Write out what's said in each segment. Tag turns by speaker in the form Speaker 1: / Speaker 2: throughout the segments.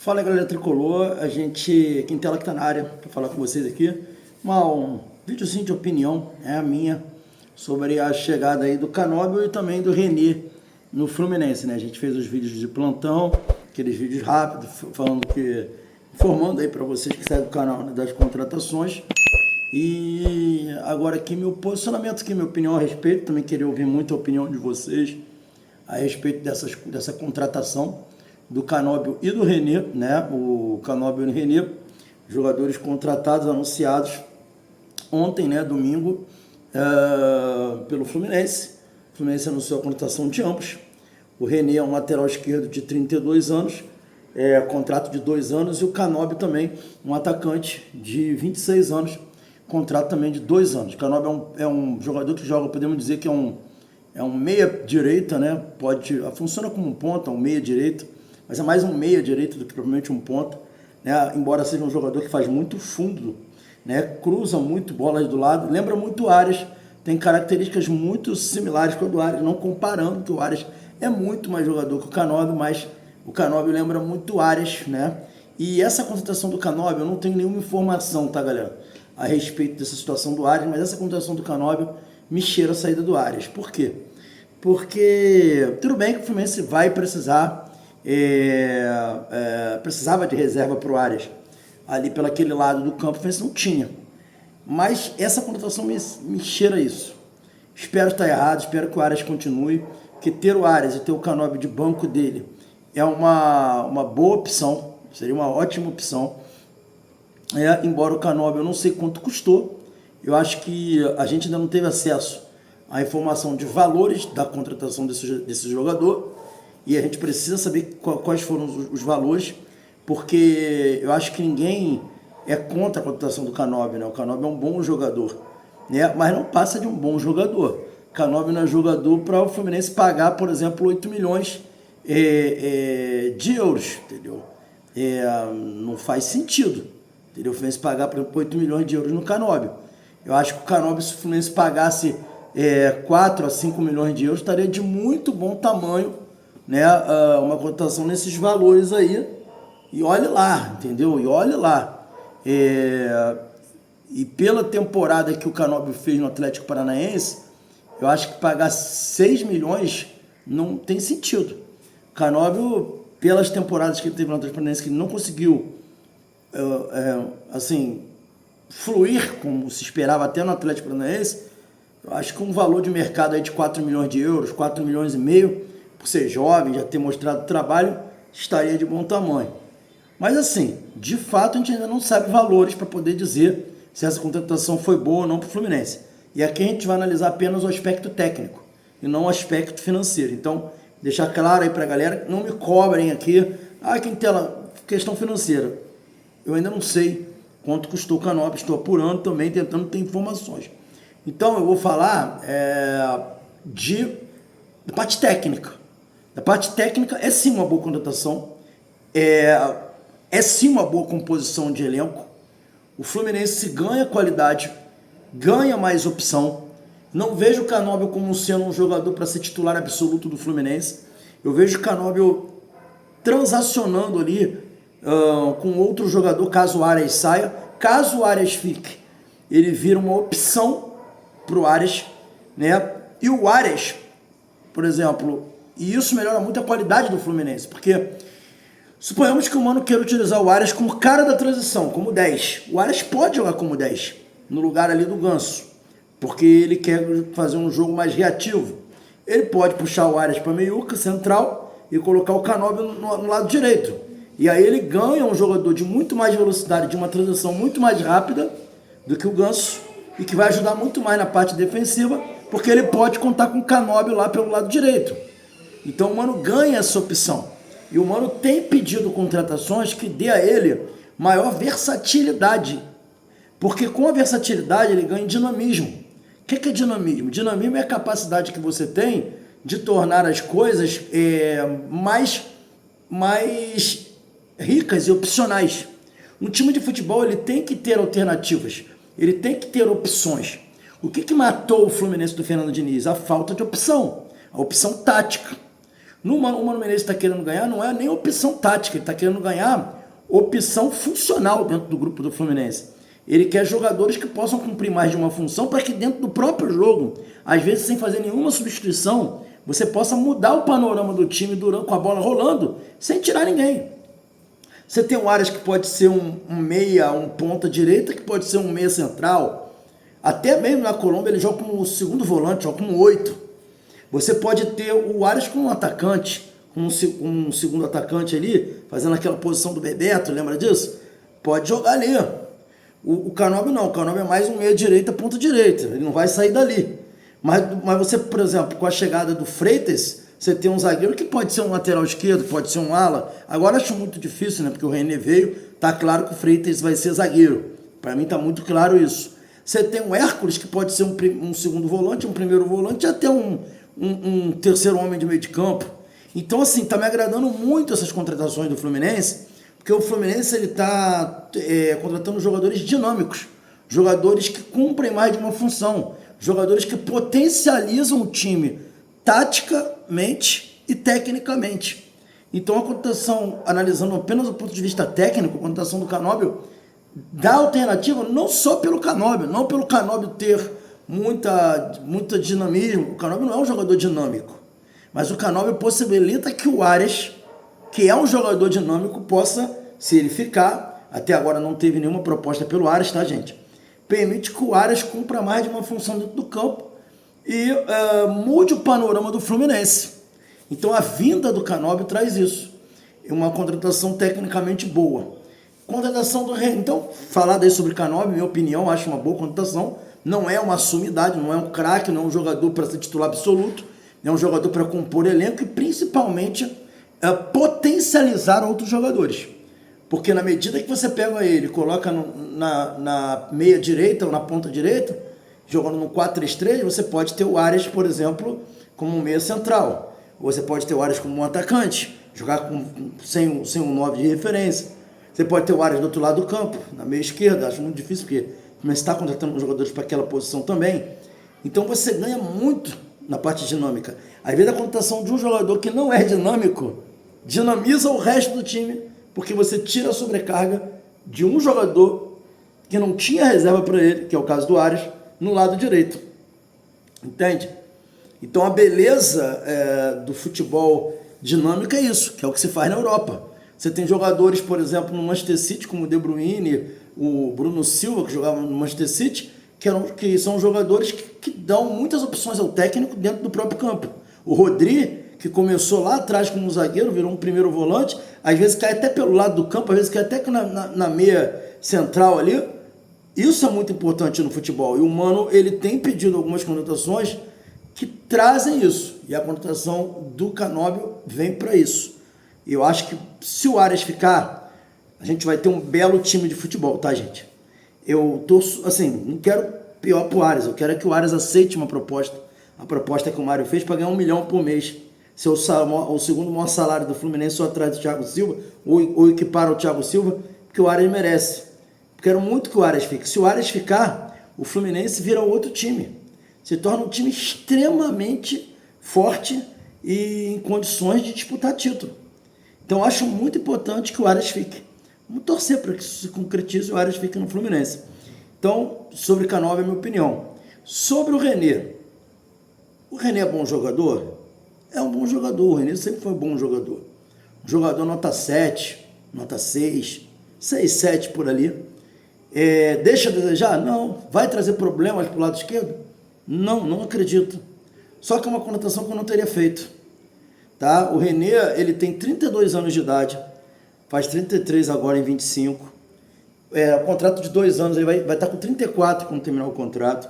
Speaker 1: Fala galera tricolor, a gente, Quintela que tá na área para falar com vocês aqui, um videozinho de opinião, a minha, sobre a chegada aí do Canóbio e também do René no Fluminense, né? A gente fez os vídeos de plantão, aqueles vídeos rápidos, informando aí para vocês que seguem o canal, né, das contratações. E agora aqui meu posicionamento, aqui minha opinião a respeito, também queria ouvir muito a opinião de vocês a respeito dessa contratação do Canóbio e do René, né? O Canóbio e o René, jogadores contratados, anunciados ontem, né? Domingo, pelo Fluminense. O Fluminense anunciou a contratação de ambos. O René é um lateral esquerdo de 32 anos, contrato de 2 anos, e o Canóbio também, um atacante de 26 anos, contrato também de 2 anos. O Canóbio é um jogador que joga, podemos dizer que é um meia-direita, né? Funciona como um ponta, um meia-direita, mas é mais um meia-direita do que provavelmente um ponta, né? Embora seja um jogador que faz muito fundo, né? Cruza muito bolas do lado, lembra muito o Arias, tem características muito similares com a do Arias, não comparando, que o Arias é muito mais jogador que o Canóbio, mas o Canóbio lembra muito o Arias, né? E essa contratação do Canóbio, eu não tenho nenhuma informação, tá, galera, a respeito dessa situação do Arias, mas essa contratação do Canóbio me cheira a saída do Arias. Por quê? Porque tudo bem que o Fluminense vai precisar, precisava de reserva para o Arias, ali pelo aquele lado do campo, o Fluminense não tinha. Mas essa contratação me cheira isso. Espero estar errado, espero que o Arias continue, que ter o Arias e ter o Canóbio de banco dele é uma boa opção, seria uma ótima opção. Embora o Canóbio eu não sei quanto custou, eu acho que a gente ainda não teve acesso à informação de valores da contratação desse jogador, e a gente precisa saber quais foram os valores, porque eu acho que ninguém é contra a contratação do Canóbio, né? O Canóbio é um bom jogador, né? Mas não passa de um bom jogador. O Canóbio não é jogador para o Fluminense pagar, por exemplo, 8 milhões de euros, entendeu? Não faz sentido, entendeu? O Fluminense pagar, por exemplo, 8 milhões de euros no Canóbio. Eu acho que o Canóbio, se o Fluminense pagasse 4 a 5 milhões de euros, estaria de muito bom tamanho, né? Uma contratação nesses valores aí. E olhe lá, entendeu? E olhe lá. E pela temporada que o Canóbio fez no Atlético Paranaense, eu acho que pagar 6 milhões não tem sentido. O Canóbio, pelas temporadas que ele teve no Atlético Paranaense, que ele não conseguiu assim, fluir como se esperava até no Atlético Paranaense, eu acho que um valor de mercado aí de 4 milhões de euros, 4 milhões e meio, por ser jovem, já ter mostrado trabalho, estaria de bom tamanho. Mas assim, de fato a gente ainda não sabe valores para poder dizer se essa contratação foi boa ou não para o Fluminense. E aqui a gente vai analisar apenas o aspecto técnico e não o aspecto financeiro. Então, deixar claro aí para a galera, não me cobrem aqui, Quintela, questão financeira. Eu ainda não sei quanto custou o Canóbio, estou apurando também, tentando ter informações. Então eu vou falar da parte técnica. Da parte técnica é sim uma boa contratação, é sim uma boa composição de elenco. O Fluminense ganha qualidade, ganha mais opção. Não vejo o Canóbio como sendo um jogador para ser titular absoluto do Fluminense. Eu vejo o Canóbio transacionando ali com outro jogador, caso o Arias saia. Caso o Arias fique, ele vira uma opção para o Arias, né? E o Arias, por exemplo, e isso melhora muito a qualidade do Fluminense, porque suponhamos que o Mano queira utilizar o Arias como cara da transição, como 10. O Arias pode jogar como 10, no lugar ali do Ganso, porque ele quer fazer um jogo mais reativo. Ele pode puxar o Arias para meiuca, central, e colocar o Canóbio no lado direito. E aí ele ganha um jogador de muito mais velocidade, de uma transição muito mais rápida do que o Ganso, e que vai ajudar muito mais na parte defensiva, porque ele pode contar com o Canóbio lá pelo lado direito. Então o Mano ganha essa opção. E o Mano tem pedido contratações que dê a ele maior versatilidade. Porque com a versatilidade ele ganha dinamismo. O que é dinamismo? Dinamismo é a capacidade que você tem de tornar as coisas mais ricas e opcionais. Um time de futebol ele tem que ter alternativas, ele tem que ter opções. O que matou o Fluminense do Fernando Diniz? A falta de opção, a opção tática. O Mano Menezes está querendo ganhar, não é nem opção tática, ele está querendo ganhar opção funcional dentro do grupo do Fluminense. Ele quer jogadores que possam cumprir mais de uma função para que dentro do próprio jogo, às vezes sem fazer nenhuma substituição, você possa mudar o panorama do time com a bola rolando, sem tirar ninguém. Você tem o Arias que pode ser um meia, um ponta direita, que pode ser um meia central. Até mesmo na Colômbia ele joga como segundo volante, joga como 8. Você pode ter o Arias como um atacante, um segundo atacante ali, fazendo aquela posição do Bebeto, lembra disso? Pode jogar ali. O Canóbio não, o Canóbio é mais um meia direita, ponta direita, ele não vai sair dali. Mas você, por exemplo, com a chegada do Freitas, você tem um zagueiro que pode ser um lateral esquerdo, pode ser um ala. Agora acho muito difícil, né? Porque o René veio, tá claro que o Freitas vai ser zagueiro. Para mim tá muito claro isso. Você tem o Hércules, que pode ser um segundo volante, um primeiro volante, e até um terceiro homem de meio de campo. Então, assim, tá me agradando muito essas contratações do Fluminense, porque o Fluminense ele tá contratando jogadores dinâmicos, jogadores que cumprem mais de uma função, jogadores que potencializam o time taticamente e tecnicamente. Então a contratação, analisando apenas do ponto de vista técnico, a contratação do Canóbio dá alternativa não só pelo Canóbio, não pelo Canóbio ter muita dinamismo. O Canóbio não é um jogador dinâmico, mas o Canóbio possibilita que o Arias, que é um jogador dinâmico, possa, se ele ficar, até agora não teve nenhuma proposta pelo Arias, tá, gente? Permite que o Arias cumpra mais de uma função dentro do campo e mude o panorama do Fluminense. Então a vinda do Canóbio traz isso. É uma contratação tecnicamente boa. Contratação do René. Então, falar daí sobre Canóbio, minha opinião, acho uma boa contratação. Não é uma sumidade, não é um craque, não é um jogador para ser titular absoluto. É um jogador para compor elenco e principalmente potencializar outros jogadores. Porque na medida que você pega ele e coloca na meia direita ou na ponta direita, jogando no 4-3-3, você pode ter o Arias, por exemplo, como um meia central. Ou você pode ter o Arias como um atacante, jogar sem um 9 de referência. Você pode ter o Arias do outro lado do campo, na meia esquerda. Acho muito difícil, porque você está contratando jogadores para aquela posição também. Então você ganha muito na parte dinâmica. Às vezes a contratação de um jogador que não é dinâmico dinamiza o resto do time, porque você tira a sobrecarga de um jogador que não tinha reserva para ele, que é o caso do Arias, no lado direito. Entende? Então a beleza do futebol dinâmico é isso, que é o que se faz na Europa. Você tem jogadores, por exemplo, no Manchester City, como o De Bruyne, o Bruno Silva, que jogava no Manchester City, que são jogadores que dão muitas opções ao técnico dentro do próprio campo. O Rodri, que começou lá atrás como um zagueiro, virou um primeiro volante, às vezes cai até pelo lado do campo, às vezes cai até na meia central ali. Isso é muito importante no futebol. E o Mano, ele tem pedido algumas contratações que trazem isso. E a contratação do Canóbio vem para isso. Eu acho que se o Arias ficar, a gente vai ter um belo time de futebol, tá, gente? Eu torço, assim, não quero pior pro Arias, eu quero que o Arias aceite uma proposta. A proposta que o Mário fez para ganhar 1 milhão por mês. Ser o segundo maior salário do Fluminense só atrás do Thiago Silva, ou equipara o Thiago Silva, que o Arias merece. Quero muito que o Arias fique. Se o Arias ficar, o Fluminense vira outro time. Se torna um time extremamente forte e em condições de disputar título. Então acho muito importante que o Arias fique. Vamos torcer para que isso se concretize e o Arias fique no Fluminense. Então, sobre Canóbio é a minha opinião. Sobre o René. O René é bom jogador? É um bom jogador. O René sempre foi um bom jogador. Um jogador nota 7, nota 6, 6, 7 por ali. Deixa a desejar? Não. Vai trazer problemas para o lado esquerdo? Não, não acredito. Só que é uma conotação que eu não teria feito. Tá? O René, ele tem 32 anos de idade, faz 33 agora em 25. Contrato de 2 anos, ele vai estar com 34 quando terminar o contrato.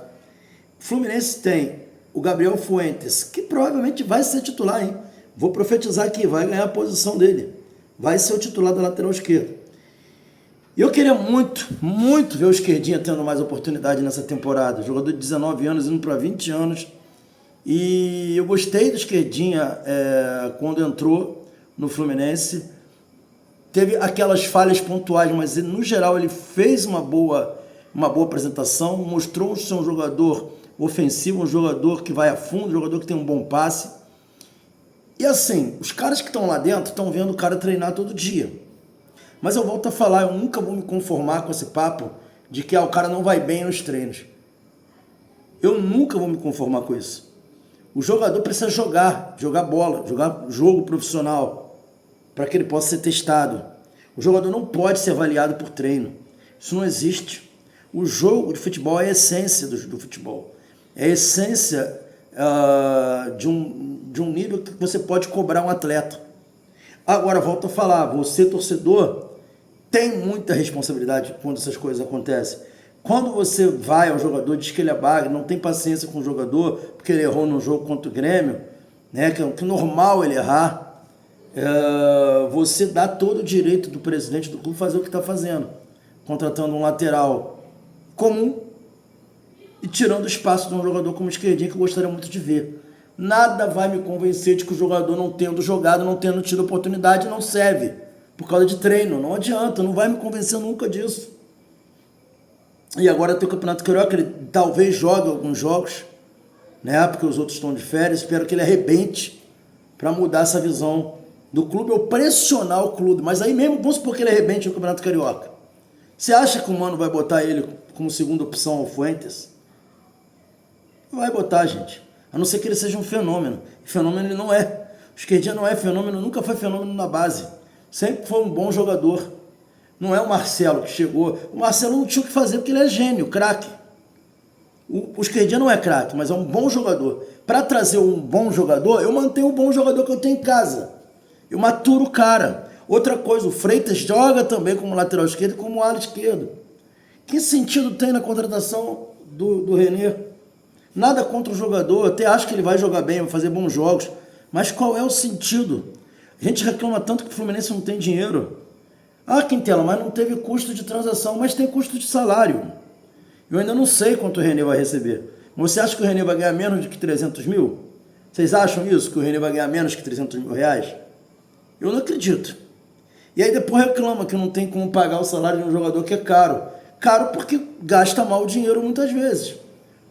Speaker 1: O Fluminense tem o Gabriel Fuentes, que provavelmente vai ser titular, hein? Vou profetizar aqui, vai ganhar a posição dele. Vai ser o titular da lateral esquerda. E eu queria muito, muito ver o Esquerdinha tendo mais oportunidade nessa temporada. Jogador de 19 anos, indo para 20 anos. E eu gostei do Esquerdinha quando entrou no Fluminense. Teve aquelas falhas pontuais, mas no geral ele fez uma boa apresentação. Mostrou ser um jogador ofensivo, um jogador que vai a fundo, um jogador que tem um bom passe. E assim, os caras que estão lá dentro estão vendo o cara treinar todo dia. Mas eu volto a falar, eu nunca vou me conformar com esse papo de que o cara não vai bem nos treinos. Eu nunca vou me conformar com isso. O jogador precisa jogar bola, jogar jogo profissional, para que ele possa ser testado. O jogador não pode ser avaliado por treino. Isso não existe. O jogo de futebol é a essência do futebol. É a essência de um nível que você pode cobrar um atleta. Agora, volto a falar, você, torcedor, tem muita responsabilidade quando essas coisas acontecem. Quando você vai ao jogador, diz que ele é bagre, não tem paciência com o jogador, porque ele errou no jogo contra o Grêmio, né, que é normal ele errar, você dá todo o direito do presidente do clube fazer o que está fazendo, contratando um lateral comum e tirando o espaço de um jogador como o esquerdinho, que eu gostaria muito de ver. Nada vai me convencer de que o jogador, não tendo jogado, não tendo tido oportunidade, não serve por causa de treino. Não adianta, não vai me convencer nunca disso. E agora tem o Campeonato Carioca, ele talvez jogue alguns jogos, né? Porque os outros estão de férias. Espero que ele arrebente para mudar essa visão do clube ou pressionar o clube. Mas aí mesmo, vamos supor que ele arrebente no Campeonato Carioca. Você acha que o Mano vai botar ele como segunda opção ao Fuentes? Não vai botar, gente. A não ser que ele seja um fenômeno. Fenômeno ele não é. O esquerdinha não é fenômeno, nunca foi fenômeno na base. Sempre foi um bom jogador. Não é o Marcelo que chegou. O Marcelo não tinha o que fazer porque ele é gênio, craque. O esquerdinha não é craque, mas é um bom jogador. Para trazer um bom jogador, eu mantenho o bom jogador que eu tenho em casa. Eu maturo o cara. Outra coisa, o Freitas joga também como lateral esquerdo e como ala esquerdo. Que sentido tem na contratação do René? Nada contra o jogador, até acho que ele vai jogar bem, vai fazer bons jogos. Mas qual é o sentido? A gente reclama tanto que o Fluminense não tem dinheiro. Ah, Quintela, mas não teve custo de transação, mas tem custo de salário. Eu ainda não sei quanto o René vai receber. Você acha que o René vai ganhar menos de que 300 mil? Vocês acham isso, que o René vai ganhar menos que 300 mil reais? Eu não acredito. E aí depois reclama que não tem como pagar o salário de um jogador que é caro. Caro porque gasta mal o dinheiro muitas vezes.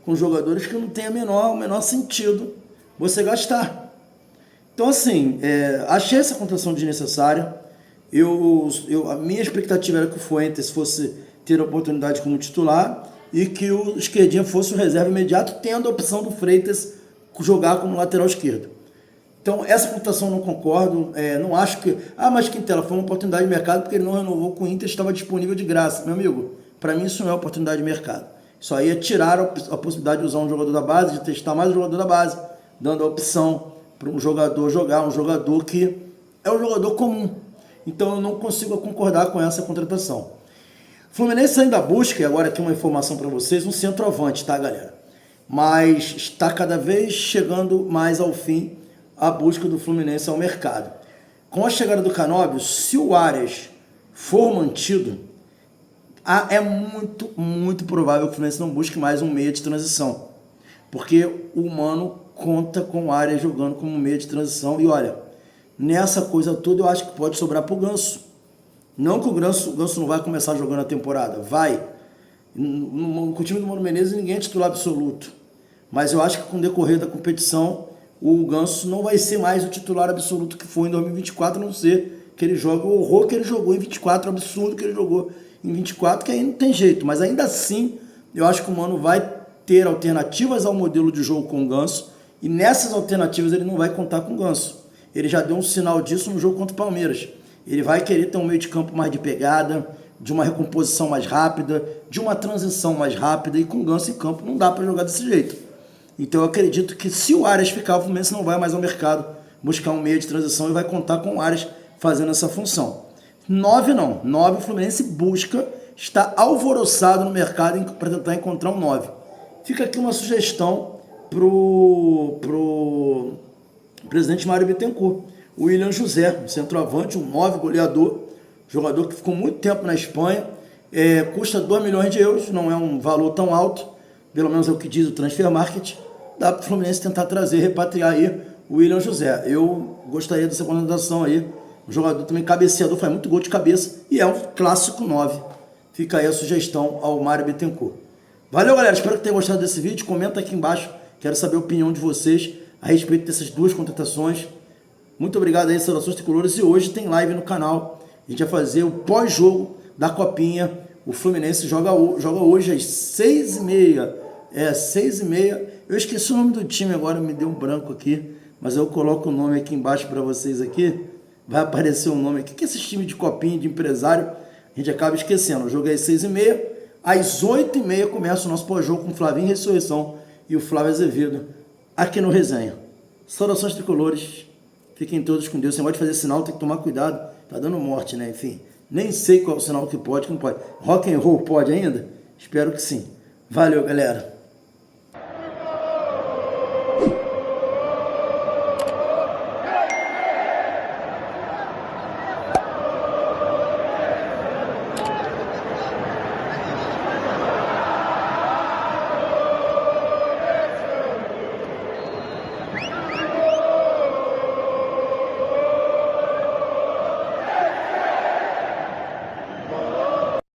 Speaker 1: Com jogadores que não tem o menor sentido você gastar. Então assim, achei essa contratação desnecessária. A minha expectativa era que o Fuentes fosse ter a oportunidade como titular e que o esquerdinha fosse o reserva imediato, tendo a opção do Freitas jogar como lateral esquerdo. Então, essa contratação eu não concordo, não acho que... mas Quintela, foi uma oportunidade de mercado porque ele não renovou com o Inter, estava disponível de graça. Meu amigo, para mim isso não é oportunidade de mercado. Isso aí é tirar a possibilidade de usar um jogador da base, de testar mais um jogador da base, dando a opção para um jogador jogar, um jogador que é um jogador comum. Então eu não consigo concordar com essa contratação. O Fluminense ainda busca, e agora aqui uma informação para vocês, um centroavante, tá, galera? Mas está cada vez chegando mais ao fim a busca do Fluminense ao mercado. Com a chegada do Canóbio, se o Arias for mantido, é muito, muito provável que o Fluminense não busque mais um meia de transição. Porque o Mano conta com o Arias jogando como meia de transição. E olha, nessa coisa toda eu acho que pode sobrar pro Ganso. Não que o Ganso não vai começar jogando a temporada. Vai. Com o time do Mano Menezes ninguém é titular absoluto. Mas eu acho que com o decorrer da competição, o Ganso não vai ser mais o titular absoluto que foi em 2024, a não ser que ele jogue o horror que ele jogou em 24, o absurdo que ele jogou em 24, que aí não tem jeito. Mas ainda assim, eu acho que o Mano vai ter alternativas ao modelo de jogo com o Ganso, e nessas alternativas ele não vai contar com o Ganso. Ele já deu um sinal disso no jogo contra o Palmeiras. Ele vai querer ter um meio de campo mais de pegada, de uma recomposição mais rápida, de uma transição mais rápida, e com o Ganso em campo não dá para jogar desse jeito. Então eu acredito que se o Arias ficar, o Fluminense não vai mais ao mercado buscar um meio de transição e vai contar com o Arias fazendo essa função. 9 não. 9 o Fluminense busca, está alvoroçado no mercado para tentar encontrar um 9. Fica aqui uma sugestão pro presidente Mário Bittencourt. O William José, um centroavante, um 9 goleador, jogador que ficou muito tempo na Espanha, custa 2 milhões de euros, não é um valor tão alto, pelo menos é o que diz o Transfer Market. Dá para o Fluminense tentar trazer, repatriar aí o William José. Eu gostaria dessa contratação aí. O jogador também cabeceador, faz muito gol de cabeça e é um clássico 9. Fica aí a sugestão ao Mário Bittencourt. Valeu, galera. Espero que tenham gostado desse vídeo. Comenta aqui embaixo. Quero saber a opinião de vocês a respeito dessas duas contratações. Muito obrigado aí, Saudações Tricolores. E hoje tem live no canal. A gente vai fazer o pós-jogo da Copinha. O Fluminense joga hoje às 6h30. 6h30. Eu esqueci o nome do time agora, me deu um branco aqui. Mas eu coloco o nome aqui embaixo para vocês aqui. Vai aparecer o nome aqui. O que é esse time de Copinha, de empresário? A gente acaba esquecendo. Eu joguei às 6h30. Às 8h30 começa o nosso pós-jogo com o Flavinho Ressurreição e o Flávio Azevedo aqui no Resenha. Saudações Tricolores. Fiquem todos com Deus. Você pode fazer sinal, tem que tomar cuidado. Tá dando morte, né? Enfim, nem sei qual é o sinal que pode, que não pode. Rock and roll pode ainda? Espero que sim. Valeu, galera.